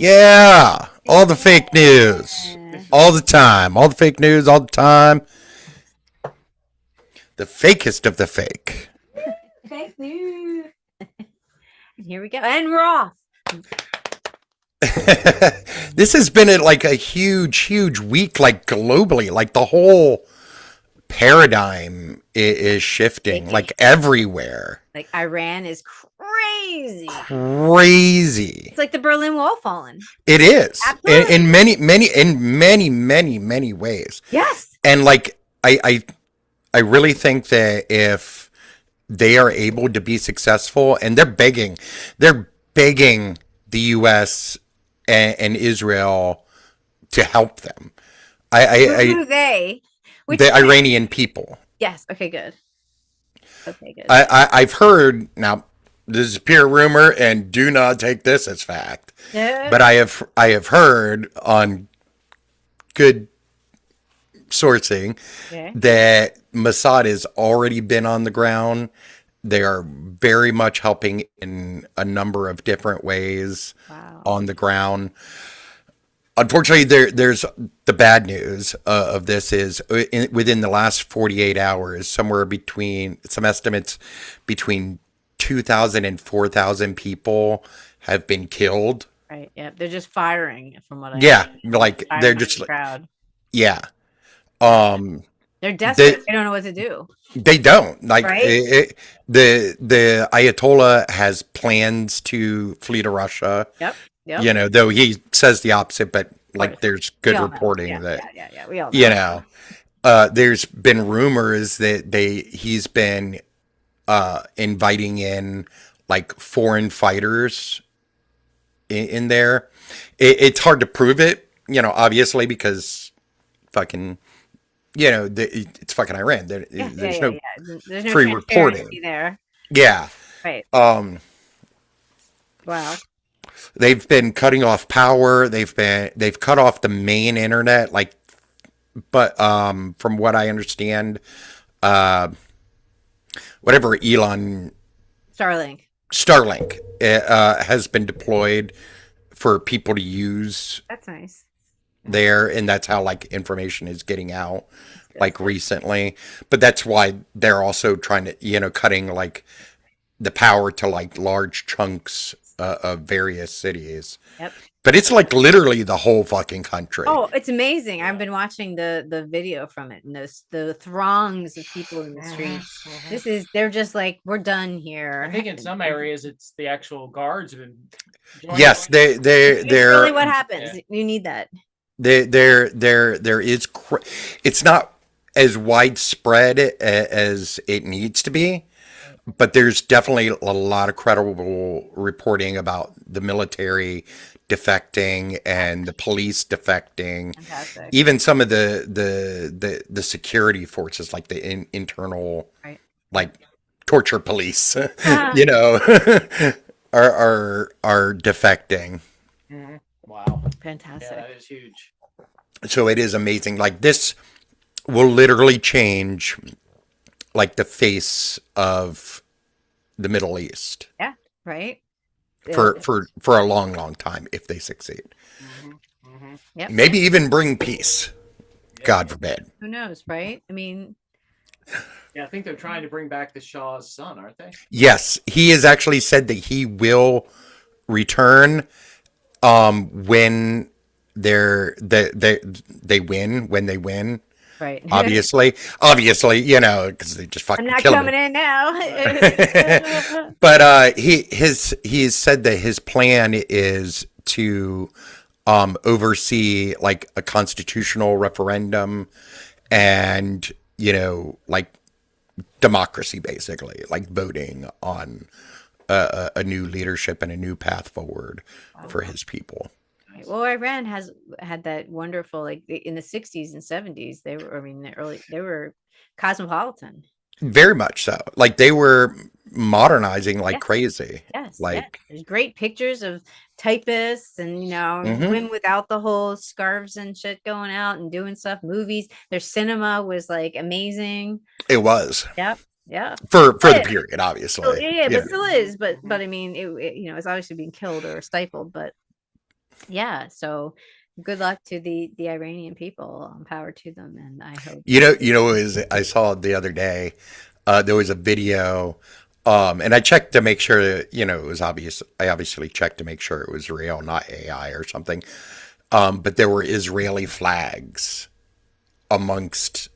Yeah, all the fake news. Yeah. All the time. All the fake news all the time. The fakest of the fake. Fake news. Here we go. And we're off. This has been like a huge week, like globally. Like the whole paradigm is shifting, like everywhere. Like Iran is crazy. Crazy. It's like the Berlin Wall falling. It is Absolutely. in many ways. Yes. And like I really think that if they are able to be successful, and they're begging the U.S. And Israel to help them. Who do they? Which The Iranian people. yes. Okay. Good. Okay. Good. I've heard now. This is pure rumor, and do not take this as fact. Yeah. But I have heard on good sourcing Okay. that Mossad has already been on the ground. They are very much helping in a number of different ways Wow. on the ground. Unfortunately, there's the bad news of this is within the last 48 hours, somewhere between some estimates between 2,000 and 4,000 people have been killed. Right. Yeah. They're just firing from what I Yeah, heard. like Firing they're at just the crowd. yeah. Um, They're they desperate. They don't know what to do. they don't like Right. the Ayatollah has plans to flee to Russia. Yep. Yep. You know, though he says the opposite, but Of like course. there's We good all know. reporting Yeah. that Yeah. Yeah. Yeah. We all you know. know there's been rumors that he's been inviting in like foreign fighters in there. It's hard to prove it, obviously because fucking it's fucking Iran. Yeah. Yeah. There's Yeah. no Yeah. There's no free transparency reporting. there. Yeah. Right. Wow. They've been cutting off power. They've cut off the main internet. Like, but from what I understand, uh, whatever Elon Starlink. Starlink has been deployed for people to use That's nice. there, and that's how like information is getting out That's like good. recently. But that's why they're also trying to cutting like the power to like large chunks of various cities. Yep. But it's like literally the whole fucking country. Oh, it's amazing. I've been watching the video from it and the throngs of people in the streets. They're just like, we're done here. I think in some areas it's the actual guards have been joining. Yes, It's really what they're happens. Yeah. You need that. there is it's not as widespread as it needs to be, but there's definitely a lot of credible reporting about the military defecting and the police defecting, Fantastic. even some of the security forces like the internal Right. like torture police, Ah. you know, are defecting. Mhm. Wow. Yeah, Fantastic. that is huge. So it is amazing. Like this will literally change like the face of the Middle East Yeah. Right. for a long time if they succeed. Yep. Maybe even bring peace. God forbid. Who knows? Right. I mean, Yeah, I think they're trying to bring back the Shah's son, aren't they? Yes, he has actually said that he will return when they win when they win. right. Obviously, because they just I'm fucking not killed coming him. in now. But he's said that his plan is to oversee like a constitutional referendum and like democracy, basically like voting on a new leadership and a new path forward for his people. Well, Iran has had that wonderful, like in the 60s and 70s, they were, I mean, they were cosmopolitan. Very much so. Like they were modernizing like Yes. crazy. Yes. Like There's great pictures of typists and, Mhm. women without the whole scarves and shit going out and doing stuff, movies. Their cinema was like amazing. it was Yep. Yeah. for the Yeah. period, So, obviously. yeah, You but know. still is. But I mean, it's obviously being killed or stifled. But Yeah. So good luck to the Iranian people. Power to them, and I hope. Is I saw the other day. There was a video, and I checked to make sure. It was obvious. I obviously checked to make sure it was real, not AI or something. But there were Israeli flags amongst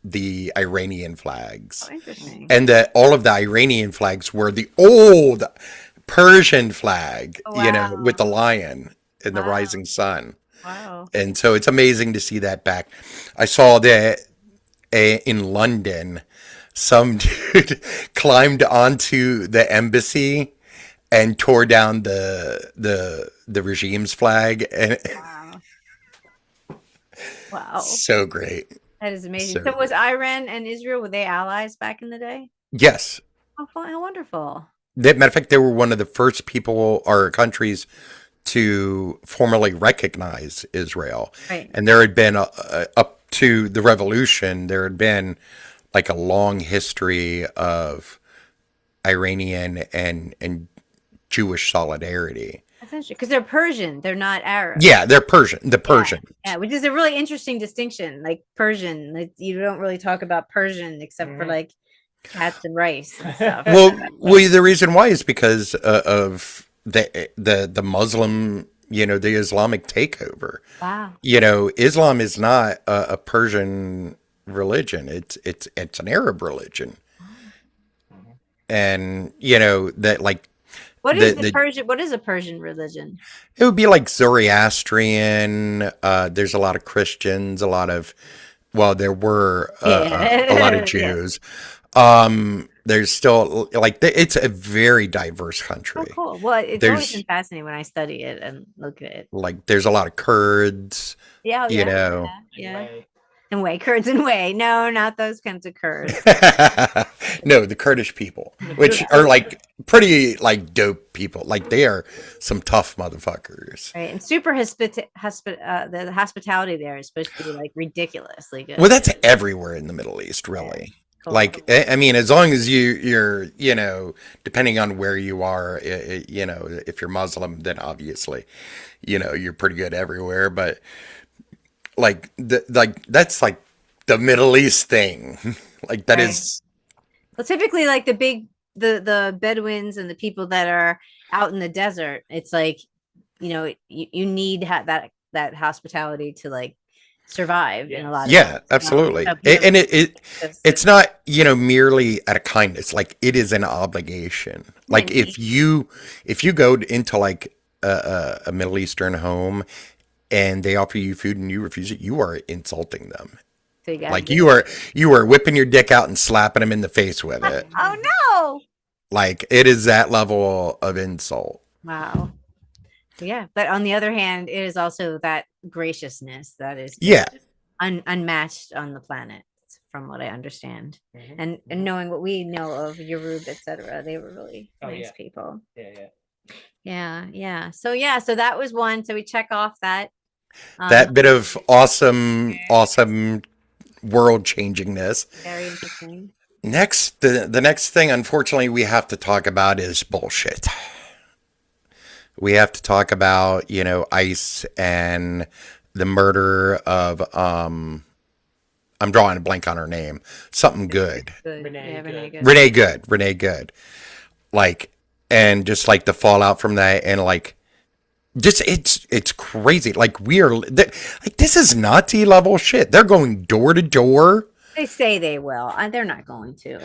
the Iranian flags, Oh, interesting. and that all of the Iranian flags were the old Persian flag, Wow. with the lion and the Wow. rising sun. Wow. And so it's amazing to see that back. I saw that in London, some dude climbed onto the embassy and tore down the regime's flag, and Wow. Wow. so great. That is amazing. So So was Iran and Israel, were they allies back in the day? Yes, Oh, fun, how wonderful. matter of fact, they were one of the first people or countries to formally recognize Israel. Right. And there had been up to the revolution, there had been like a long history of Iranian and Jewish solidarity. That's interesting because they're Persian. They're not Arab. Yeah, they're Persian, the Persian. Yeah, which is a really interesting distinction. Like Persian, like you don't really talk about Persian except for like cats and rice and stuff. Well, the reason why is because of the Muslim, the Islamic takeover. Wow. Islam is not a Persian religion. It's an Arab religion. And that like What is the Persian? What is a Persian religion? it would be like Zoroastrian. There's a lot of Christians, there were a lot of Jews. There's still it's a very diverse Oh, country. cool. Well, it's always There's been fascinating when I study it and look at it. like there's a lot of Kurds, Yeah, you know. yeah. And Whey, Kurds and Whey. No, not those kinds of Kurds. No, the Kurdish people, which are like pretty like dope people. Like they are some tough motherfuckers. Right. And super the hospitality there is supposed to be like ridiculously good. Well, that's everywhere in the Middle East, really. Cool. Like, I mean, as long as you're, depending on where you are, if you're Muslim, then obviously, you're pretty good everywhere. But that's like the Middle East thing. Like that Right. is, Well, typically like the Bedouins and the people that are out in the desert, it's like, you need that hospitality to like survive in a lot of yeah, absolutely. so And It's- it's not, merely out of kindness. Like it is an obligation. Like Right. if you go into like a Middle Eastern home and they offer you food and you refuse it, you are insulting them. so you gotta Like do- you are whipping your dick out and slapping them in the face with it. Oh no. Like it is that level of insult. Wow. Yeah, but on the other hand, it is also that graciousness that is Yeah. unmatched on the planet, from what I understand. And knowing what we know of Yoruba, etc., they were really Oh, nice yeah. people. Yeah. Yeah. So that was one. So we check off that. That bit of awesome world changingness. Very interesting. Next, the next thing, unfortunately, we have to talk about is bullshit. We have to talk about, ICE and the murder of, I'm drawing a blank on her name. Something good. Good. Renee Yeah, Renee Good. Good. Renee Good. Like, and just like the fallout from that, and like, just it's crazy. Like this is Nazi level shit. They're going door to door. They say they will. They're not going to.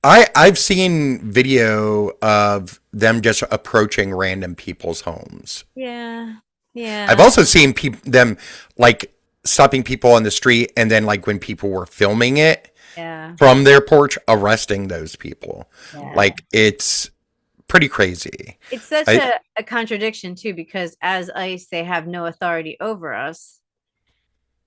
I've seen video of them just approaching random people's homes. Yeah. Yeah. I've also seen them like stopping people on the street, and then like when people were filming it Yeah. from their porch, arresting those people. Yeah. Like it's pretty crazy. It's such a contradiction too, because as ICE, they have no authority over us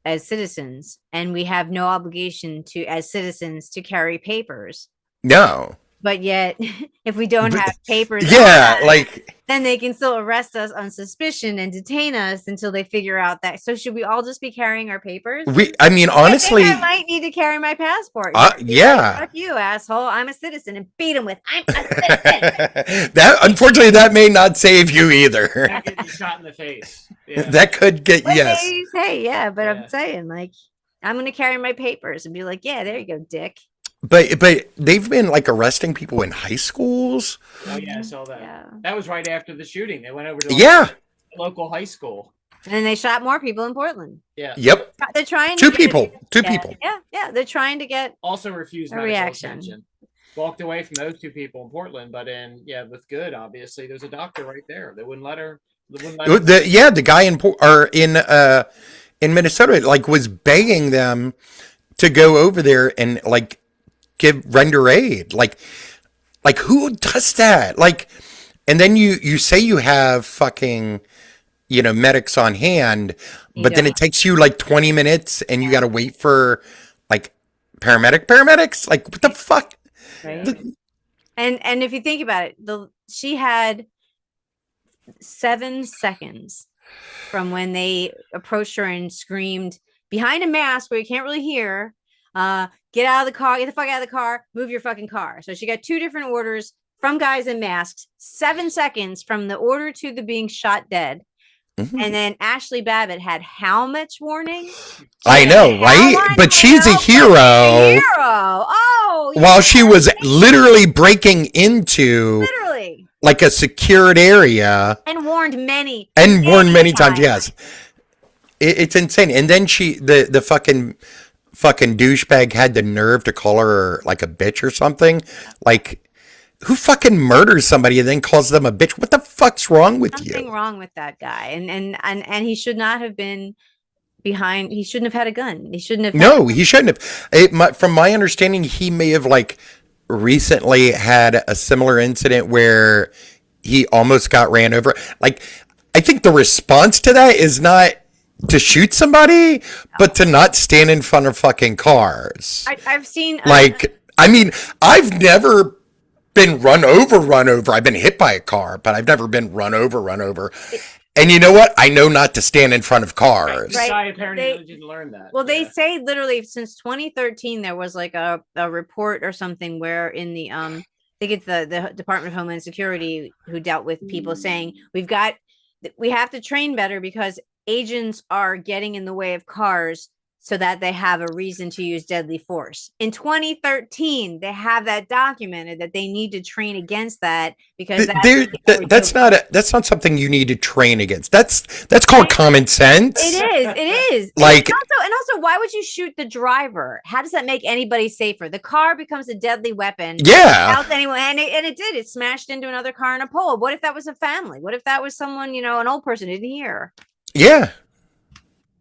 as citizens, and we have no obligation to, as citizens, to carry papers. No. But yet, if we don't have papers, Yeah, on us, like then they can still arrest us on suspicion and detain us until they figure out that. So should we all just be carrying our papers? I mean, honestly, I think I might need to carry my passport. yeah. Fuck you, asshole! I'm a citizen, and beat him with I'm a citizen. That unfortunately that may not save you either. Get you shot in the face. Yeah. That could get yes. Hey, yeah, but Yeah. I'm saying, like, I'm gonna carry my papers and be like, yeah, there you go, dick. But they've been like arresting people in high schools. Oh yeah, I saw that. Yeah. That was right after the shooting. They went over to like, Yeah. the local high school. And then they shot more people in Portland. Yeah. Yep. They're trying to Two get- people. Two yeah, people. Yeah. They're trying to get Also refused A medical reaction. attention. Walked away from those two people in Portland, but with Good, obviously, there's a doctor right there. They wouldn't let her. They wouldn't let her. The guy in Minnesota like was begging them to go over there and like render aid. Like who does that? Like, and then you say you have fucking, medics on hand, You but then don't. it takes you like 20 minutes and you got to wait for like paramedics. Like what the fuck? right. And if you think about it, she had 7 seconds from when they approached her and screamed behind a mask where you can't really hear, get out of the car, get the fuck out of the car, move your fucking car. So she got 2 different orders from guys in masks, 7 seconds from the order to the being shot dead. Mhm. And then Ashley Babbitt had how much warning? I know, How right? much? But she's a How much? hero. A hero. Oh, While she was literally breaking into literally like a secured area and warned many and warned many times. Yes, it's insane. And then the fucking douchebag had the nerve to call her like a bitch or something. Like, who fucking murders somebody and then calls them a bitch? What the fuck's wrong with Something you? wrong with that guy, and he should not have been behind. He shouldn't have had a gun. He shouldn't have. No, he shouldn't have. From my understanding, he may have like recently had a similar incident where he almost got ran over. Like, I think the response to that is not to shoot somebody, but to not stand in front of fucking cars. I've seen Like, I mean, I've never been run over. I've been hit by a car, but I've never been run over. And you know what? I know not to stand in front of cars. This Right. guy apparently They- really didn't learn that. Well, they Yeah. say literally since 2013 there was like a report or something where in the I think it's the Department of Homeland Security who dealt with people saying we have to train better because agents are getting in the way of cars so that they have a reason to use deadly force. In 2013, they have that documented that they need to train against that because That's not something you need to train against. That's called common sense. It is. Like- and also, why would you shoot the driver? How does that make anybody safer? The car becomes a deadly weapon. Yeah. Out anyway, and it did. It smashed into another car in a pole. What if that was a family? What if that was someone, an old person who didn't hear? Yeah.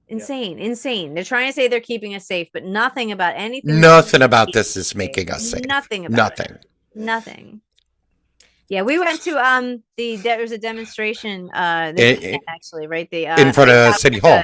Insane. They're trying to say they're keeping us safe, but nothing about anything. Nothing about this is making us safe. Nothing about it. Nothing. Nothing. Yeah, we went to there was a demonstration this weekend, actually, right? The In front of City Hall.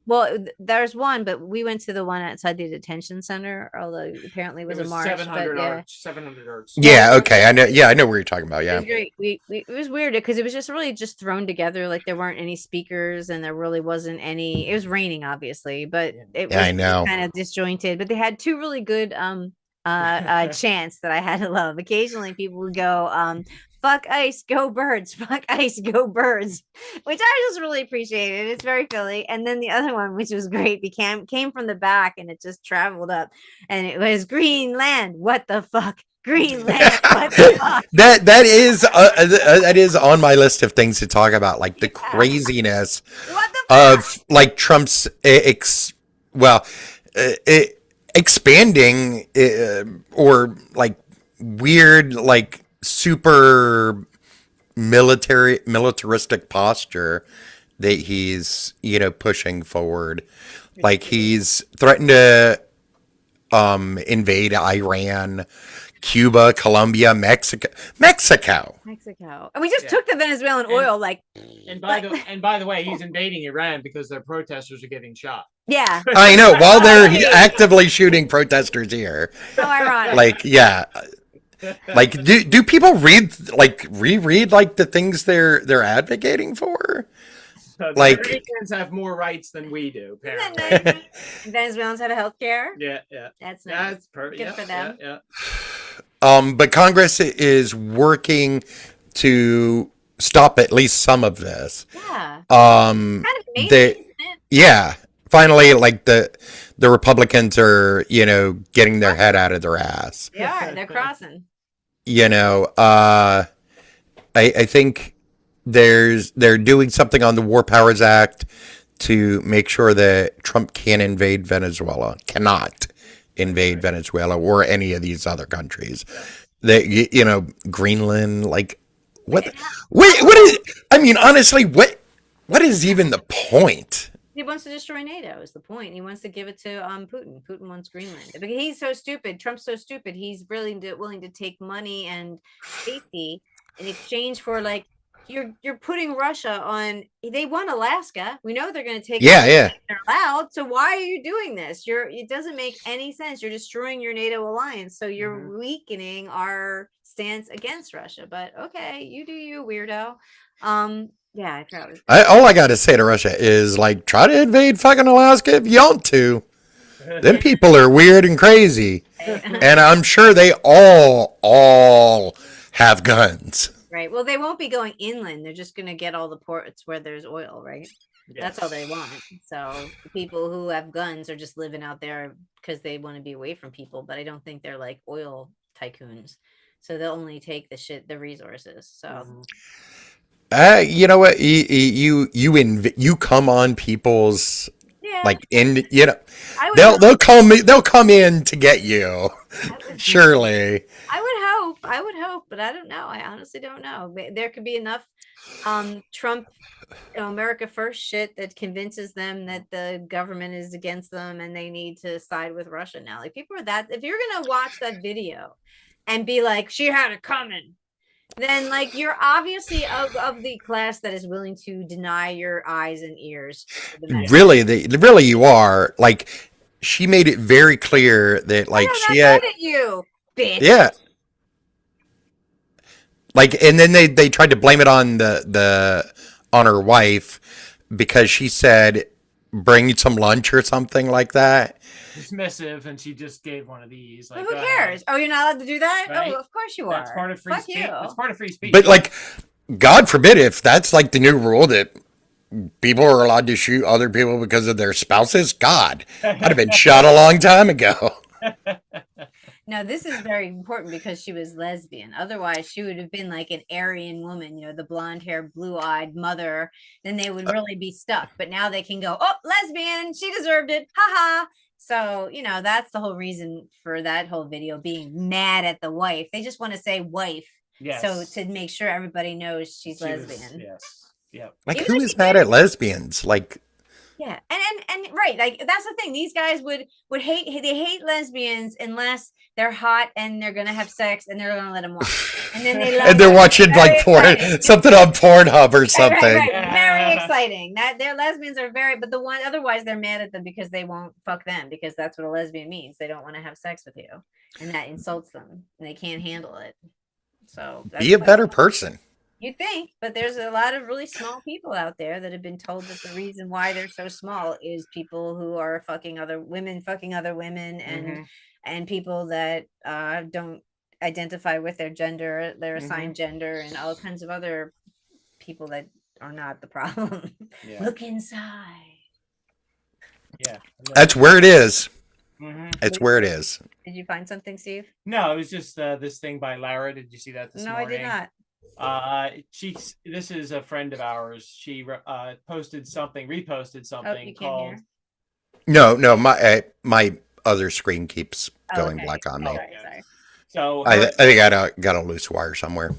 Well, there's one, but we went to the one outside the detention center, although apparently it was It was a march. 700 But yeah. arcs. 700 arcs. Yeah, okay. I know. Yeah, I know what you're talking about. It Yeah. was great. It was weird because it was just really just thrown together. Like there weren't any speakers and there really wasn't any. It was raining, obviously, but it Yeah, I was know. kind of disjointed. But they had 2 really good chants that I had to love. Occasionally, people would go, "Fuck ice, go birds! Fuck ice, go birds!" Which I just really appreciated. It's very Philly. And then the other one, which was great, came from the back and it just traveled up, and it was Greenland. What the fuck? Greenland. What the fuck? that is on my list of things to talk about, like the craziness What the fuck? of like Trump's expanding or like weird, like super militaristic posture that he's pushing forward. Like he's threatened to invade Iran, Cuba, Colombia, Mexico. And we just Yeah. took the Venezuelan oil, like, And by the way, he's invading Iran because their protesters are getting shot. yeah. I know, while they're actively shooting protesters here. How ironic. Like, yeah. Like, do people reread like the things they're advocating for? So the Like- Puerto Ricans have more rights than we do, Isn't apparently. that nice? Venezuelans have health care. Yeah. That's nice. That's perfect. Good for them. Yeah. But Congress is working to stop at least some of this. Yeah. Um, Kind of amazing, they, isn't it? yeah, finally, like the Republicans are, getting their head out of their ass. They are. They're crossing. You know, I think they're doing something on the War Powers Act to make sure that Trump can't invade Venezuela, cannot invade Venezuela or any of these other countries. That Greenland, like what? What is? I mean, honestly, what is even the point? He wants to destroy NATO is the point. He wants to give it to Putin. Putin wants Greenland. But he's so stupid. Trump's so stupid. He's really willing to take money and safety in exchange for like you're putting Russia on. They want Alaska. We know they're going to take. Yeah. They're allowed. So why are you doing this? It doesn't make any sense. You're destroying your NATO alliance. So you're weakening our stance against Russia. But okay, you do you, weirdo. Yeah, I probably. All I got to say to Russia is like, try to invade fucking Alaska if you want to. Them people are weird and crazy, and I'm sure they all have guns. Right. Well, they won't be going inland. They're just going to get all the ports where there's oil, right? Yes. That's all they want. So the people who have guns are just living out there because they want to be away from people. But I don't think they're like oil tycoons. So they'll only take the resources. So. You know what? You come on people's like I would they'll come in to get you. Surely. I would hope, but I don't know. I honestly don't know. There could be enough Trump, America First shit that convinces them that the government is against them and they need to side with Russia now. Like people are that. If you're gonna watch that video and be like, she had it coming, then like you're obviously of the class that is willing to deny your eyes and ears. Really, you are. Like she made it very clear that like she had at you, bitch. Yeah. Like, and then they tried to blame it on on her wife because she said bring some lunch or something like that. Dismissive, and she just gave one of these. Like, who cares? Oh, you're not allowed to do that? Right? Oh, of course you are. That's part of free speech. That's part of free speech. But like, God forbid if that's like the new rule that people are allowed to shoot other people because of their spouses. God, I'd have been shot a long time ago. No, this is very important because she was lesbian. Otherwise, she would have been like an Aryan woman, the blonde hair, blue eyed mother. Then they would really be stuck. But now they can go, oh, lesbian. She deserved it. Ha ha. So, that's the whole reason for that whole video being mad at the wife. They just want to say wife. Yes. So to make sure everybody knows she's lesbian. Yes. Yep. Like, who is mad at lesbians? Like, yeah, and right, like that's the thing. These guys would hate lesbians unless they're hot and they're gonna have sex and they're gonna let them watch. And then they love and they're watching like porn, something on Pornhub or something. Right. Very exciting. That their lesbians are but otherwise they're mad at them because they won't fuck them because that's what a lesbian means. They don't want to have sex with you, and that insults them and they can't handle it. So be a better person. You think, but there's a lot of really small people out there that have been told that the reason why they're so small is people who are fucking other women, and people that don't identify with their gender, their assigned gender, and all kinds of other people that are not the problem. Yeah. Look inside. Yeah, that's where it is. It's where it is. Did you find something, Steve? No, it was just this thing by Lara. Did you see that this morning? No, I did not. This is a friend of ours. She reposted something called. No, my other screen keeps going black on me. Sorry. So I think I got a loose wire somewhere.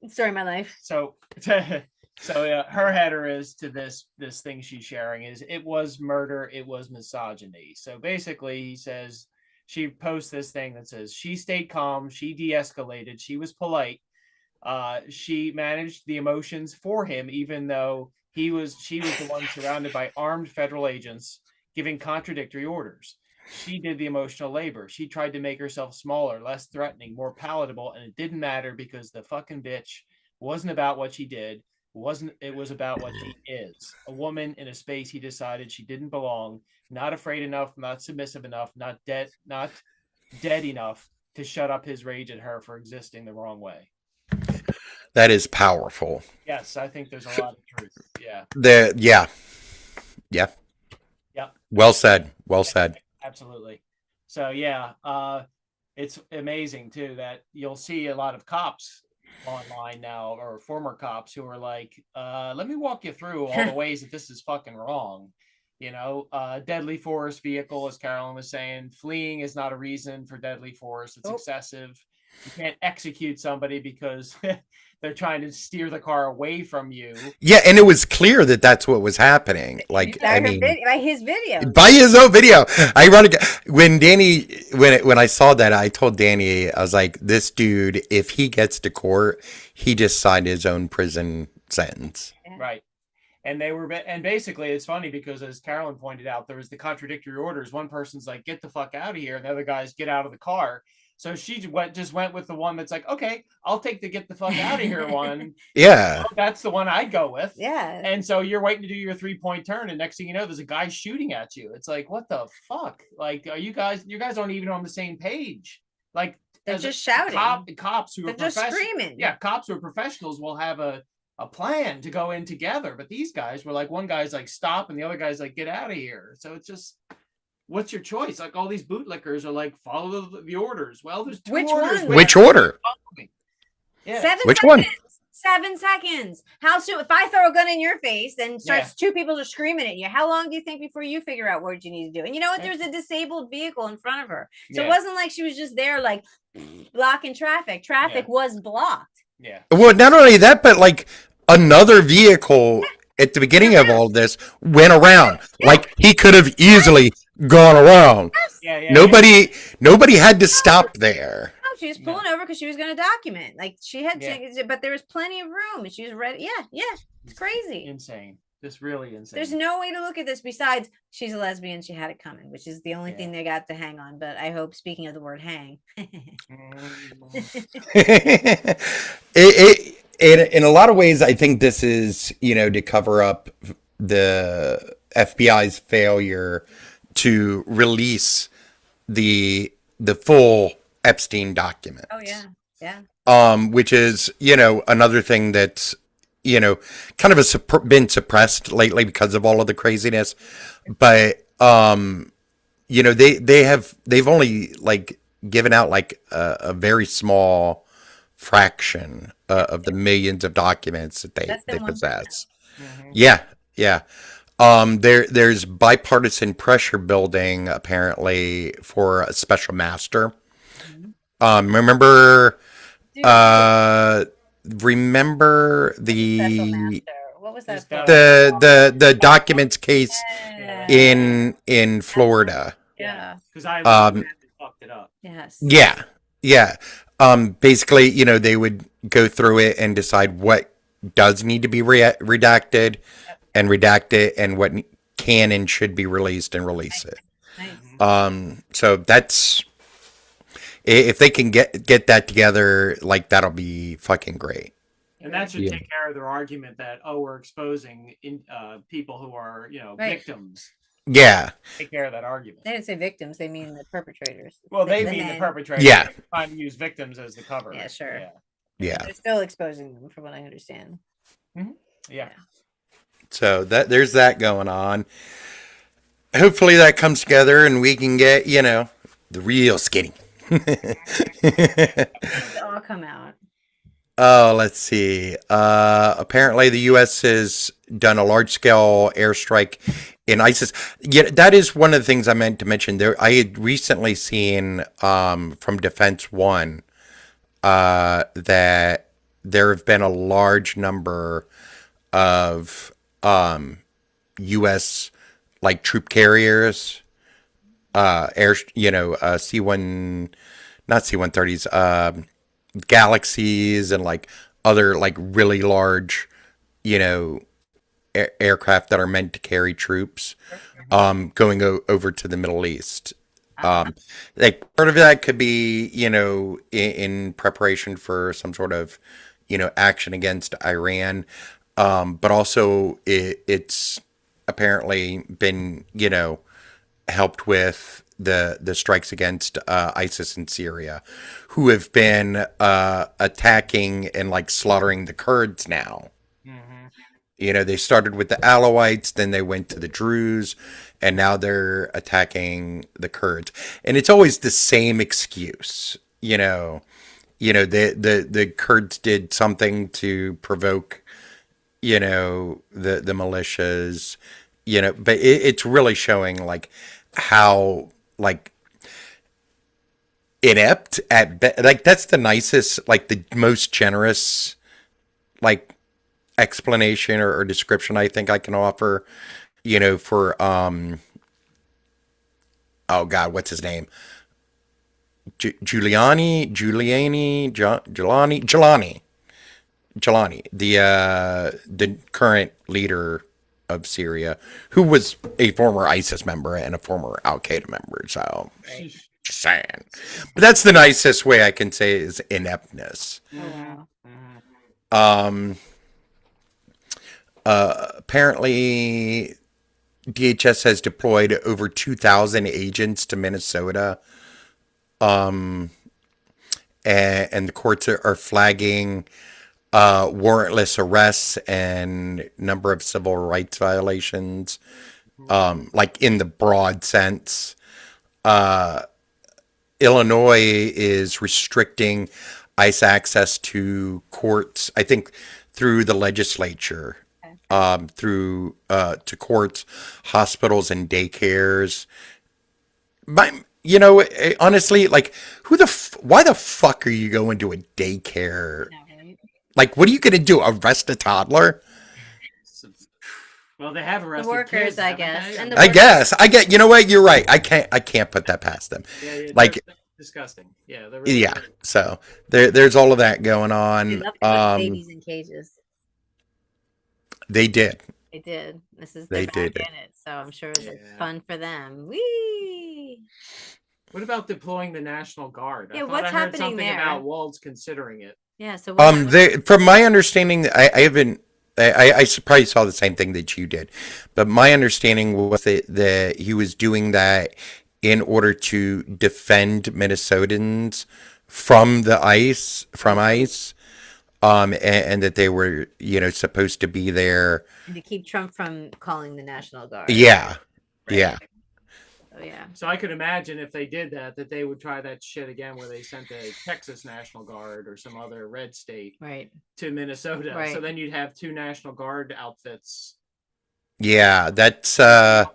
Story of my life. So her header is to this thing she's sharing is it was murder, it was misogyny. So basically, he says. She posts this thing that says she stayed calm, she de-escalated, she was polite, she managed the emotions for him, even though she was the one surrounded by armed federal agents giving contradictory orders. She did the emotional labor. She tried to make herself smaller, less threatening, more palatable, and it didn't matter because the fucking bitch wasn't about what she did. It was about what she is. A woman in a space he decided she didn't belong, not afraid enough, not submissive enough, not dead enough to shut up his rage at her for existing the wrong way. That is powerful. Yes, I think there's a lot of truth. Yeah. Yeah. Yep. Well said. Well said. Absolutely. So yeah, it's amazing too that you'll see a lot of cops online now, or former cops, who are like, let me walk you through all the ways that this is fucking wrong. Deadly force vehicle, as Carolyn was saying, fleeing is not a reason for deadly force. It's excessive. You can't execute somebody because they're trying to steer the car away from you. Yeah, and it was clear that that's what was happening. Like, I mean, by his video. by his own video. Ironic. When I saw that, I told Danny, I was like, this dude, if he gets to court, he just signed his own prison sentence. Right. And basically it's funny because, as Carolyn pointed out, there was the contradictory orders. One person's like, get the fuck out of here, and the other guy's, get out of the car. So she just went with the one that's like, okay, I'll take the get the fuck out of here one. Yeah. That's the one I'd go with. Yeah. And so you're waiting to do your 3-point turn, and next thing you know, there's a guy shooting at you. It's like, what the fuck? Like, are you guys aren't even on the same page. Like, They're just shouting. Cops who They're are just screaming. Yeah, cops who are professionals will have a plan to go in together. But these guys were like, one guy's like, stop, and the other guy's like, get out of here. So it's just, what's your choice? Like, all these bootlickers are like, follow the orders. Well, there's two Which orders. one? Which order? Yeah. 7 Which seconds. one? 7 seconds. How soon? If I throw a gun in your face and two people are screaming at you, how long do you think before you figure out what you need to do? And you know what? There's a disabled vehicle in front of her, so it wasn't like she was just there like blocking traffic. Traffic was blocked. Yeah. Well, not only that, but like another vehicle at the beginning of all this went around. Like, he could have easily gone around. Yeah. Nobody had to stop there. No, she was pulling over because she was going to document. Like, she had to, but there was plenty of room, and she was ready. Yeah. It's crazy. Insane. Just really insane. There's no way to look at this besides she's a lesbian. She had it coming, which is the only thing they got to hang on. But I hope, speaking of the word hang, in a lot of ways, I think this is, to cover up the FBI's failure to release the full Epstein documents. Oh yeah. Which is, another thing that's, kind of been suppressed lately because of all of the craziness. But, they've only like given out like a very small fraction of the millions of documents that they possess. Mm-hmm. Yeah. There's bipartisan pressure building apparently for a special master. Remember the Special master. What was that? the documents case in Florida. Yeah. Because I fucked it up. Yes. Yeah. Basically, they would go through it and decide what does need to be redacted and redact it, and what can and should be released and release it. Nice. So that's, if they can get that together, like, that'll be fucking great. And that should take care of their argument that, we're exposing people who are, victims. Yeah. Take care of that argument. They didn't say victims; they mean the perpetrators. Well, they mean the perpetrators. Yeah. They're trying to use victims as the cover. Yeah, sure. Yeah. They're still exposing them, from what I understand. Mm-hmm. Yeah. So there's that going on. Hopefully that comes together and we can get, the real skinny. It'll all come out. Oh, let's see. Apparently the U.S. has done a large-scale airstrike in ISIS. Yeah, that is one of the things I meant to mention. I had recently seen from Defense One that there have been a large number of U.S. like troop carriers, C1, not C-130s, Galaxies, and like other like really large, aircraft that are meant to carry troops, going over to the Middle East. Like, part of that could be, in preparation for some sort of, action against Iran. But also it's apparently been, helped with the strikes against ISIS in Syria, who have been attacking and like slaughtering the Kurds now. Hmm. You know, they started with the Alawites, then they went to the Druze, and now they're attacking the Kurds. And it's always the same excuse, you know. The Kurds did something to provoke, the militias, but it's really showing like how like inept like that's the nicest, like the most generous like explanation or description I think I can offer, for oh God, what's his name? Jelani, the current leader of Syria, who was a former ISIS member and a former Al Qaeda member. So Right. just saying, but that's the nicest way I can say is ineptness. Oh, wow. Um, Apparently, DHS has deployed over 2,000 agents to Minnesota. And the courts are flagging warrantless arrests and number of civil rights violations, like in the broad sense. Illinois is restricting ICE access to courts, I think, through the legislature, through to courts, hospitals, and daycares. Honestly, like, why the fuck are you going to a daycare? Yeah, right. Like, what are you going to do? Arrest a toddler? Well, they have arrested The workers, kids, I haven't guess, they? and the I guess. You know what? You're right. I can't put that past them. Yeah, Like, they're disgusting. Yeah, they're really yeah. So there's all of that going on. They love to put babies in cages. They did. They did. This is They they're back did. in it, so I'm sure it's Yeah. fun for them. Whee! What about deploying the National Guard? Yeah, I thought what's I heard happening something there? about Walds considering it. Yeah. So what From my understanding, I haven't. I probably saw the same thing that you did, but my understanding was that he was doing that in order to defend Minnesotans from ICE, and that they were, supposed to be there. to keep Trump from calling the National Guard. Yeah, Right. yeah. Oh yeah. So I could imagine if they did that they would try that shit again where they sent the Texas National Guard or some other red state Right. to Minnesota. Right. So then you'd have 2 National Guard outfits. Yeah, that's a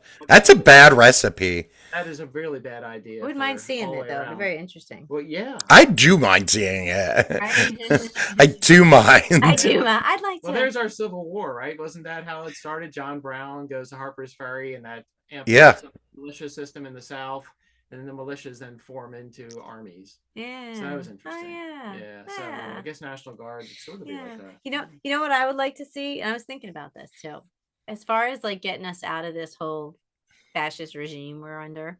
bad recipe. That is a really bad idea. I wouldn't mind for seeing all the it way though. It'd be around. very interesting. Well, yeah. I do mind seeing it. Right? I do mind. I do. I'd like to. Well, there's our Civil War, right? Wasn't that how it started? John Brown goes to Harper's Ferry, and that Yeah. the militia system in the South, and then the militias then form into armies. Yeah. So that was Oh interesting. yeah. Yeah. So I guess National Guard would sort of be Yeah. like that. You know what I would like to see? And I was thinking about this too. As far as like getting us out of this whole fascist regime we're under,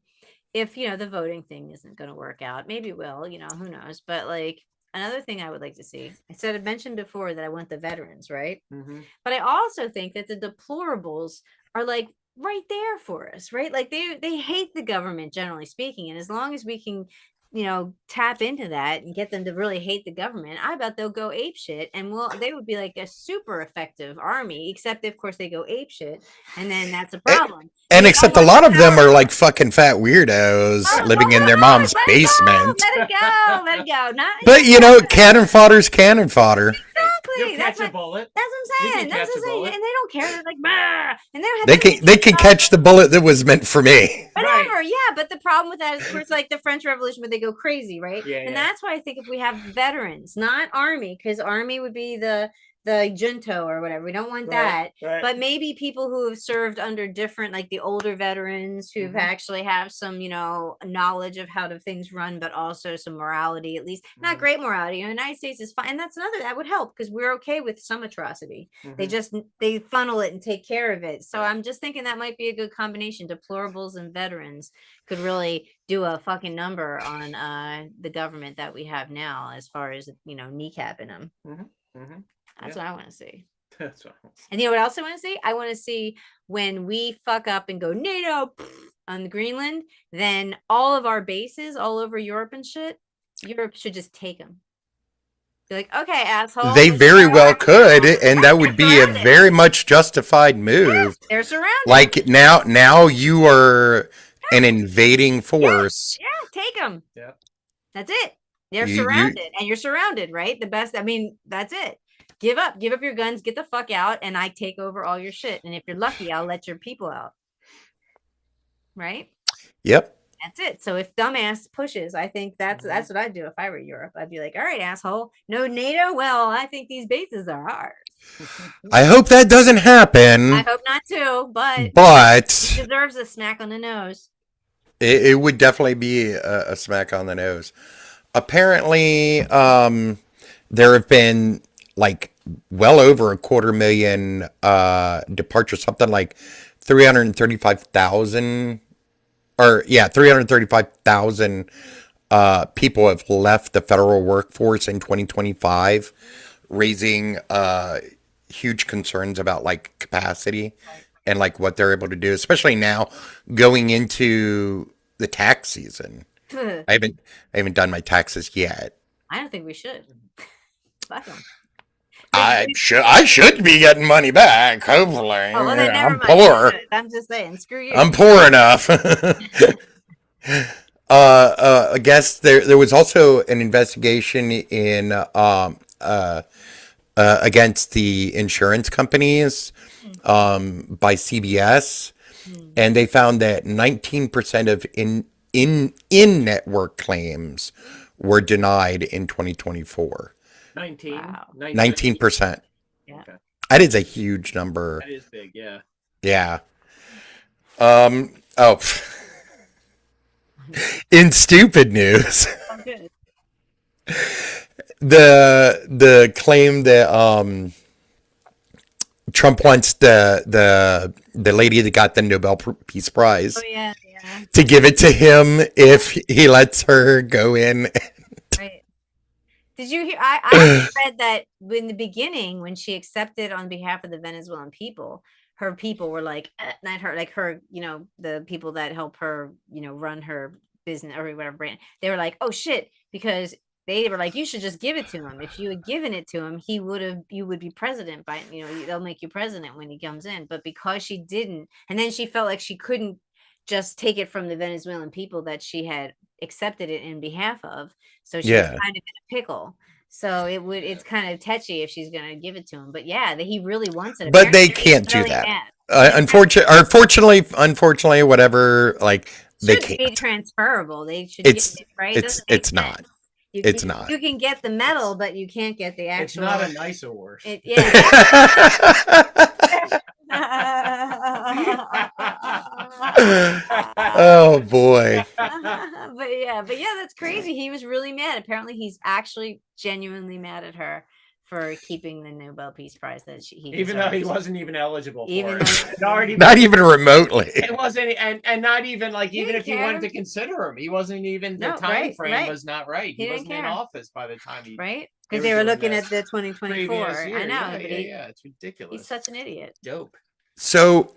if the voting thing isn't going to work out, maybe it will, who knows. But like another thing I would like to see, I mentioned before that I want the veterans, right? Mm-hmm. But I also think that the deplorables are like right there for us, right? Like they hate the government, generally speaking. And as long as we can, tap into that and get them to really hate the government, I bet they'll go ape shit, and they would be like a super effective army, except of course they go ape shit, and then that's a problem. And except a lot of them are like fucking fat weirdos living in their mom's basement. Let it go. Not But cannon fodder's cannon fodder. You'll exactly. catch That's a bullet. what I'm You saying. can That's catch what a I'm saying. bullet. And they don't care. They're like, bah! And they don't have They to can catch the bullet that was meant for me. whatever. Yeah, but the problem with that is where it's like the French Revolution where they go crazy, right? Yeah, And yeah. that's why I think if we have veterans, not army, because army would be the junto or whatever. We don't want that. Right. But maybe people who have served under different, like the older veterans who've Mhm. actually have some, knowledge of how things run, but also some morality, at least not Mhm. great morality. The United States is fine. And that's another that would help because we're okay with some atrocity. They Mhm. just they funnel it and take care of it. So Right. I'm just thinking that might be a good combination. Deplorables and veterans could really do a fucking number on the government that we have now, as far as kneecapping them. Mhm. That's Yeah. what I want to see. That's right. And you know what else I want to see? I want to see when we fuck up and go NATO, on Greenland, then all of our bases all over Europe and shit, Europe should just take them. Be like, okay, asshole. They this is very our well army could, now." and that would be a surrounded. very much justified move. They're surrounded. Like now you are an invading force. Yeah, take them. Yeah. That's it. They're You- surrounded, and you're surrounded, right? The best. I mean, that's it. Give up your guns, get the fuck out, and I take over all your shit. And if you're lucky, I'll let your people out. Right? Yep. That's it. So if dumbass pushes, I think that's what I'd do if I were Europe. I'd be like, all right, asshole, no NATO. Well, I think these bases are ours. I hope that doesn't I happen, hope not to, but but he deserves a smack on the nose. it would definitely be a smack on the nose. Apparently, there have been like well over 250,000 departures, something like 335,000, or yeah, 335,000 people have left the federal workforce in 2025, raising huge concerns about like capacity and like what they're able to do, especially now going into the tax season. I I haven't done my taxes yet. don't think we should. Fuck 'em. I should be getting money back. Hopefully, Oh, well, then never I'm mind. poor. I'm just saying, screw you. I'm poor enough. I guess there was also an investigation in against the insurance companies by CBS, and they found that 19% of in-network claims were denied in 2024. 19. Wow. 19%. Yeah. Okay. That is a huge number. That is big, yeah. Yeah. Oh. In stupid news, Oh, good. the claim that Trump wants the lady that got the Nobel Peace Prize Oh yeah, yeah. to give it to him if he lets her go in. Right. Did you hear? I read that in the beginning when she accepted on behalf of the Venezuelan people, her people were like, not her, like her, the people that help her, run her business or whatever brand. They were like, oh shit, because they were like, you should just give it to him. If you had given it to him, you would be president by, they'll make you president when he comes in. But because she didn't, and then she felt like she couldn't just take it from the Venezuelan people that she had accepted it in behalf of. So she was Yeah. kind of in a pickle. So it's kind of touchy if she's gonna give it to him. But yeah, he really wants it. But they Apparently, can't do really that. mad. Unfortunately, whatever. Like they Should be can't. transferable. They should It's- give it, right? It It's doesn't make it's not. sense. It's not. You can get the medal, but you can't get the It's actual. not a nice award. Yeah. Oh boy. but yeah, that's crazy. He was really mad. Apparently, he's actually genuinely mad at her for keeping the Nobel Peace Prize that he Even though he deserves. wasn't even eligible for Even it. though- It already Not even remotely. it wasn't and not even like He even didn't if you wanted care. to consider him, he wasn't even the No, time right, frame right. was not right. He He, didn't wasn't in care. office by the time he Right? They Because were they were doing looking this at the 2024. previous year. I know. Yeah, but yeah, it's ridiculous. he's such an idiot. dope. So,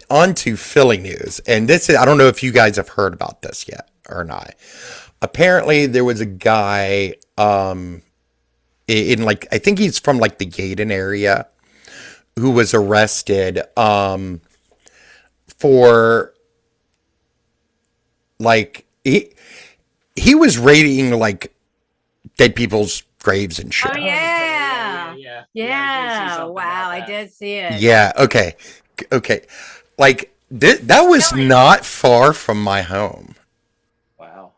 on to Philly news, and this is—I don't know if you guys have heard about this yet or not. Apparently, there was a guy, in like I think he's from like the Gaydon area, who was arrested, for like he was raiding like dead people's graves and shit. Oh, yeah. yeah. Yeah. Wow. I did see it. Yeah. Okay. Like that was Really? not far from my home. Wow.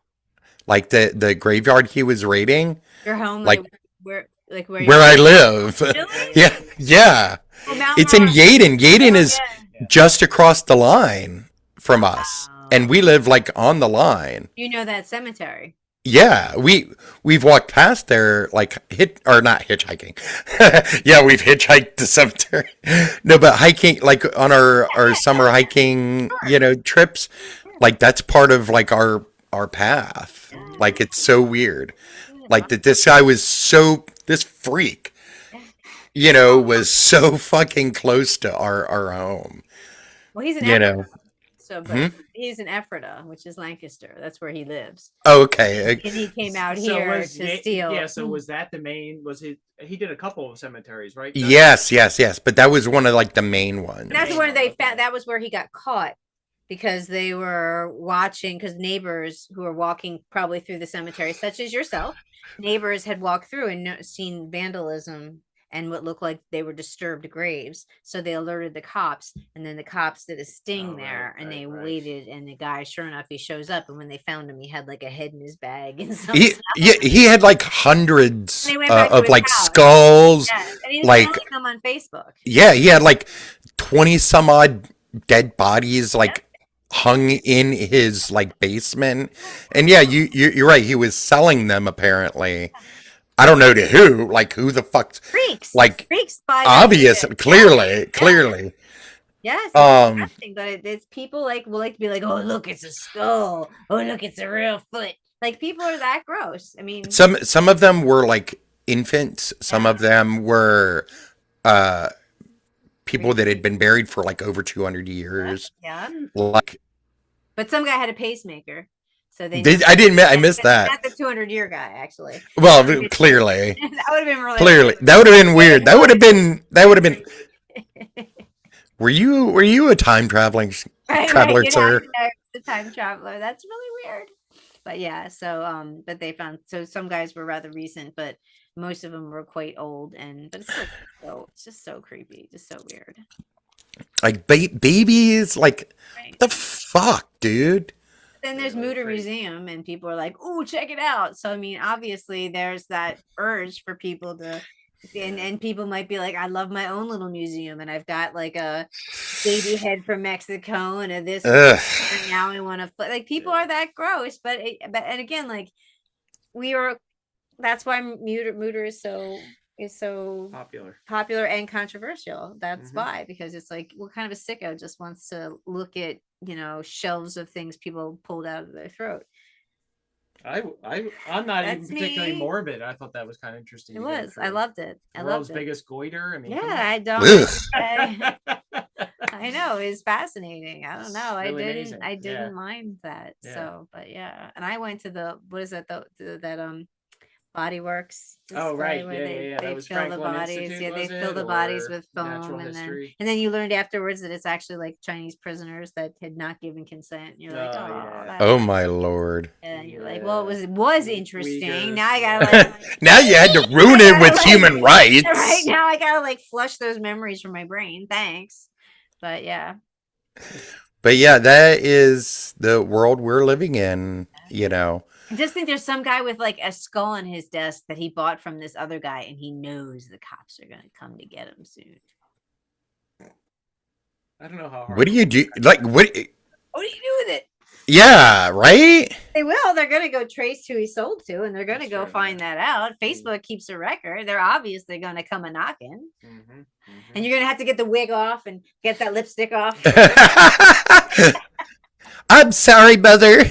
Like the graveyard he was raiding, Your home, Like- where where I live. Really? Yeah. Yeah. Oh, Mount It's in Rock. Yaden. Yaden Oh, is yeah. just across the line from us, Wow. and we live like on the line. You know that cemetery. Yeah, we've walked past there like not hitchhiking. Yeah, we've hitchhiked the cemetery. No, but hiking like on our summer hiking, trips, like that's part of like our path. Like it's so weird. Like that this guy was this freak, was so fucking close to our home. Well, he's an You actor, know. So, but he's in Ephrata, which is Lancaster. That's where he lives. Okay. And he came out So here was to steal. Yeah, so was that the main? Was he did a couple of cemeteries, right? Yes, yes, yes. But that was one of like the main ones. And that's main where one, they okay. found. That was where he got caught because they were watching. Because neighbors who were walking probably through the cemetery, such as yourself, neighbors had walked through and seen vandalism and what looked like they were disturbed graves. So they alerted the cops, and then the cops did a sting Oh, there, right, and they right. waited. And the guy, sure enough, he shows up. And when they found him, he had like a head in his bag and some He had like hundreds And they went back to of his like house. skulls. Yes, and he's Like- telling them on Facebook. Yeah, he had like 20 some odd dead bodies like hung in his like basement. And yeah, you're right. He was selling them apparently. I don't know to who. Like who the fuck's Freaks, like freaks by obvious, the- clearly. Yes, it's Um, disgusting, but it's people like will like to be like, oh look, it's a skull. Oh look, it's a real foot. Like people are that gross. I mean, Some of them were like infants. Some of them were people that had been buried for like over 200 years. yeah. Like But some guy had a pacemaker, so they. I missed that. Not the 200-year guy, actually. Well, clearly. That would have been really Clearly. That would have been weird. That would have been Were you a time traveling traveler, you'd sir? have to know the time traveler. That's really weird. But yeah, so but they found some guys were rather recent, but most of them were quite old, but it's just so creepy, just so weird. Like babies, like Right. the fuck, dude? Then there's Really Mutter crazy. Museum, and people are like, "Oh, check it out!" So I mean, obviously, there's that urge for people to, and people might be like, "I love my own little museum, and I've got like a baby head from Mexico and a this, Ugh. and now I want to like." People are that gross, but and again, like we are. That's why Mutter is so Popular. popular and controversial. That's Mhm. why, because it's like, what kind of a sicko just wants to look at, shelves of things people pulled out of their throat. I'm not even That's particularly me. morbid. I thought that was kind of interesting. It to go was. I through. loved it. I The loved world's it. biggest goiter. I mean, Yeah, come on. I don't. Ugh. I know it's fascinating. I don't know. Really amazing. I didn't Yeah. mind that. Yeah. So, but yeah, and I went to what is that? That Body Works. Oh, right. where Yeah. they That was fill the Franklin bodies. Institute, Yeah, they was fill it? the bodies Or with foam, Natural and History? then you learned afterwards that it's actually like Chinese prisoners that had not given consent. And you're like, Oh, oh, yeah. that's- Oh my lord. and you're Yeah. like, well, it was We- interesting. Uyghurs, Now I yeah. gotta like. Now you had to ruin it with human rights. Right now, I gotta like flush those memories from my brain. Thanks, but yeah, But yeah, that is the world we're living in, you know. I just think there's some guy with like a skull on his desk that he bought from this other guy, and he knows the cops are gonna come to get him soon. I don't know how hard. What do you do? Like, what? What do you do with it? Yeah, right? They will. They're gonna go trace who he sold to, and they're gonna That's go true, find that out. Facebook keeps a record. They're obviously gonna come a knocking, Mhm, and you're gonna have to get the wig off and get that lipstick off. I'm sorry, mother.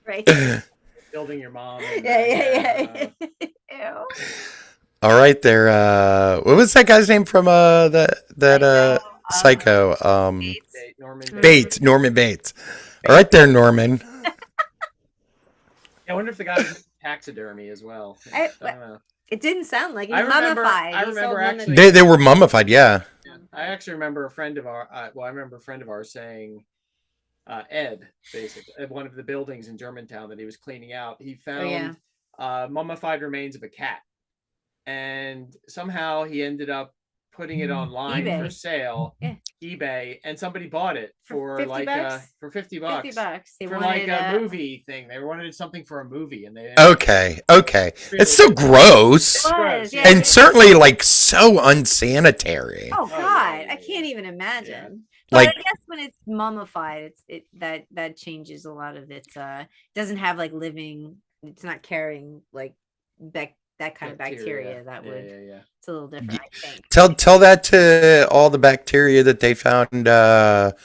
Right? building your mom. And, Yeah. Ew. All right, there. What was that guy's name from that Psycho? Bates. Norman Bates, Norman Bates. All right, there, Norman. I wonder if the guy was taxidermy as well. I- don't know. It didn't sound like he I remember- mummified. I He sold remember mummified. actually- They were mummified. Yeah. I actually remember a friend of our. I remember a friend of ours saying, Ed, basically, at one of the buildings in Germantown that he was cleaning out, he found mummified remains of a cat, and somehow he ended up putting it online for eBay. sale, Yeah. eBay, and somebody bought it For for 50 like bucks? for $50. $50. They For wanted like a movie thing. They wanted something for a movie, and they Okay. It's so gross. It was, gross, yeah. And certainly like so unsanitary. Oh yeah, God, yeah, I can't yeah. even imagine. Like- But I guess when it's mummified, that changes a lot of its. Doesn't have like living. It's not carrying like that kind of bacteria. That would. Yeah. It's a little different. I think. Tell that to all the bacteria that they found in the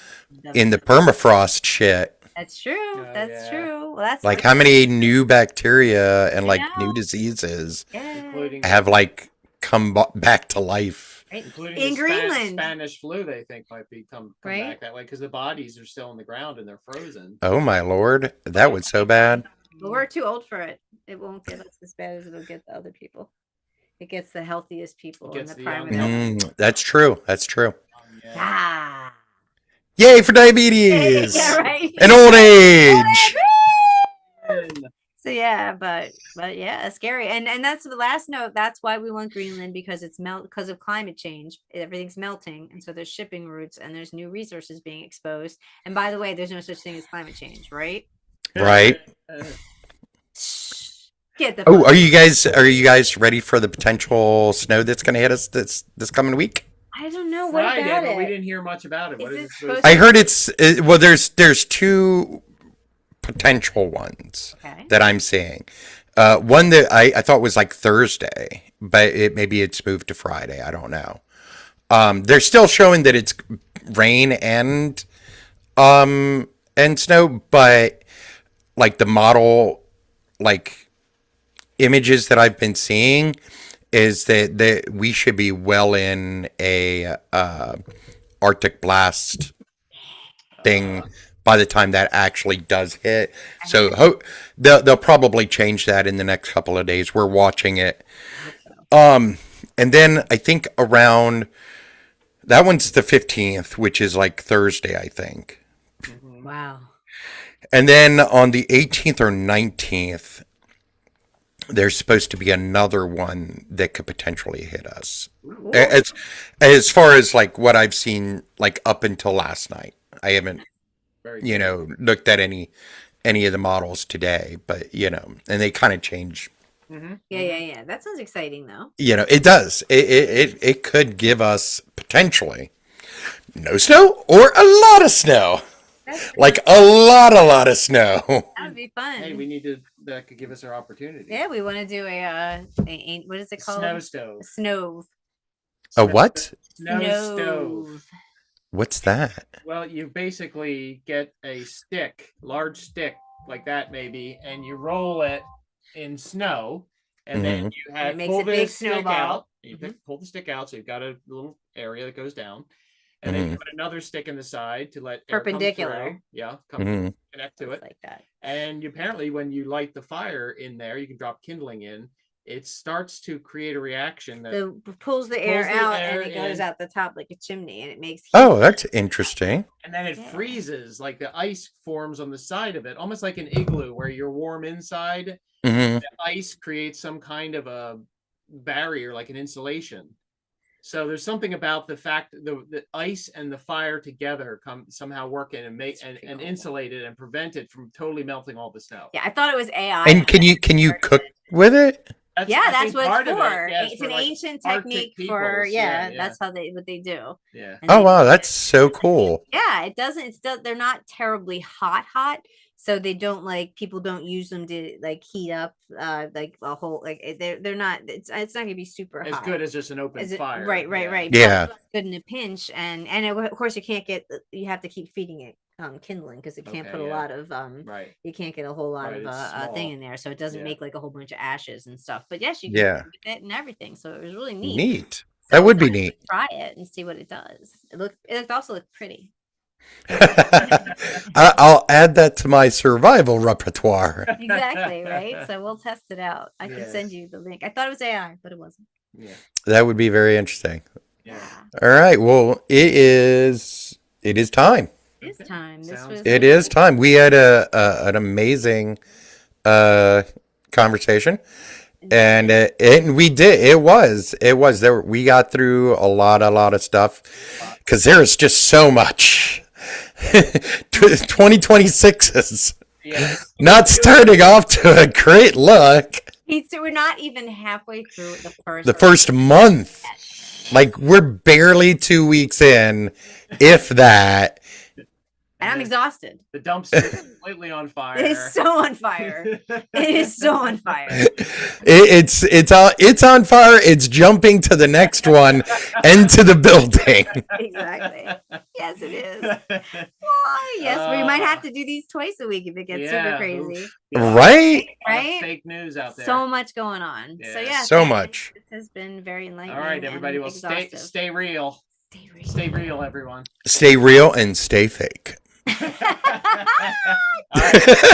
permafrost shit. That's true. Oh, That's yeah. true. Well, that's Like how many new bacteria and like know. new diseases Yeah. Including have like come back to life Right? Including In the Greenland. Spanish flu, they think might be come Right? back that way because the bodies are still in the ground and they're frozen. Oh my lord, that was so bad. But we're too old for it. It won't get us as bad as it'll get the other people. It gets the healthiest people in gets the the prime of young their and life. That's true. That's true. Yeah. Ah. Yay for diabetes Yeah, right. and old age. So yeah, but yeah, scary. And that's the last note. That's why we want Greenland, because it's because of climate change. Everything's melting, and so there's shipping routes and there's new resources being exposed. And by the way, there's no such thing as climate change, right? Right. Get the Oh, are you guys ready for the potential snow that's going to hit us this coming week? I don't know what Friday, about but we it. didn't hear much about it. What Is is it it supposed supposed I heard well, there's two potential ones Okay. that I'm seeing. One that I thought was like Thursday, but maybe it's moved to Friday. I don't know. They're still showing that it's rain and snow, but like the model like images that I've been seeing is that we should be well in a Arctic blast thing by the time that actually does hit. So they'll probably change that in the next couple of days. We're watching it. And then I think around that one's the 15th, which is like Thursday, I think. Wow. And then on the 18th or 19th, there's supposed to be another one that could potentially hit us. As far as like what I've seen, like up until last night, I haven't, Very looked at any of the models today, but and they kind of change. Yeah. That sounds exciting though. It does. It could give us potentially no snow or a lot of snow, like a lot of snow. That would be fun. Hey, we need to. That could give us our opportunity. Yeah, we want to do a what is it called? Snow stove. Snow. A what? Snow stove. What's that? Well, you basically get a stick, large stick like that maybe, and you roll it in snow, and then you it makes pull a big the stick snowball. out. You pull the stick out, so you've got a little area that goes down, and then you put another stick in the side to let air come Perpendicular. through. Yeah, connect to it. Like that. And apparently, when you light the fire in there, you can drop kindling in. It starts to create a reaction that Pulls the air the out air and it goes in. out the top like a chimney, and it makes Oh, that's interesting. and then it Yeah. freezes, like the ice forms on the side of it, almost like an igloo where you're warm inside. Hmm. The ice creates some kind of a barrier, like an insulation. So there's something about the fact the ice and the fire together somehow work in and make That's pretty and cool. insulate it and prevent it from totally melting all the snow. Yeah, I thought it was AI. And can you cook with it? I That's think what part it's of it, for. yeah, It's for, an like, ancient Arctic technique for peoples. Yeah. that's how what they do. Yeah. And Oh they- wow, that's so cool. Yeah, it doesn't. It's still they're not terribly hot, so they don't people don't use them to like heat up like a whole they're not. It's not gonna be super As hot. good as just an open Is it- fire. Right. Yeah. But it's good in a pinch, and of course you have to keep feeding it kindling because it can't Okay, put a yeah. lot of Right. you can't get a whole lot Right, of it's thing small. in there, so it doesn't Yeah. make like a whole bunch of ashes and stuff. But yes, you can Yeah. cook with it and everything, so it was really neat. Neat. So That would be I'm gonna neat. Try it and see what it does. It also looked pretty. I'll add that to my survival repertoire. Exactly, right? So we'll test it out. I can Yeah. send you the link. I thought it was AI, but it wasn't. Yeah. That would be very interesting. Yeah. All right. Well, it is time. It's Okay. time. This Sounds was It is time. We had an amazing conversation, and we did. It was there. We got through a lot of stuff because there is just so much. 2026 is Yeah. not starting off to a great look. So we're not even halfway through The first month, like we're barely 2 weeks in, if that. And I'm the- exhausted. The dumpster is completely on fire. It is so on fire. It is so on fire. It's on fire. It's jumping to the next one and to the building. Exactly. Yes, it is. Well, yes, we might have to do these twice a week if it gets super crazy. Right? Right? Fake news out there. So much going on. So Yeah. yeah, So much. This has been very enlightening. All right, everybody. and Well, stay exhaustive. real. Stay real. Stay real, everyone. Stay real and stay fake. All right.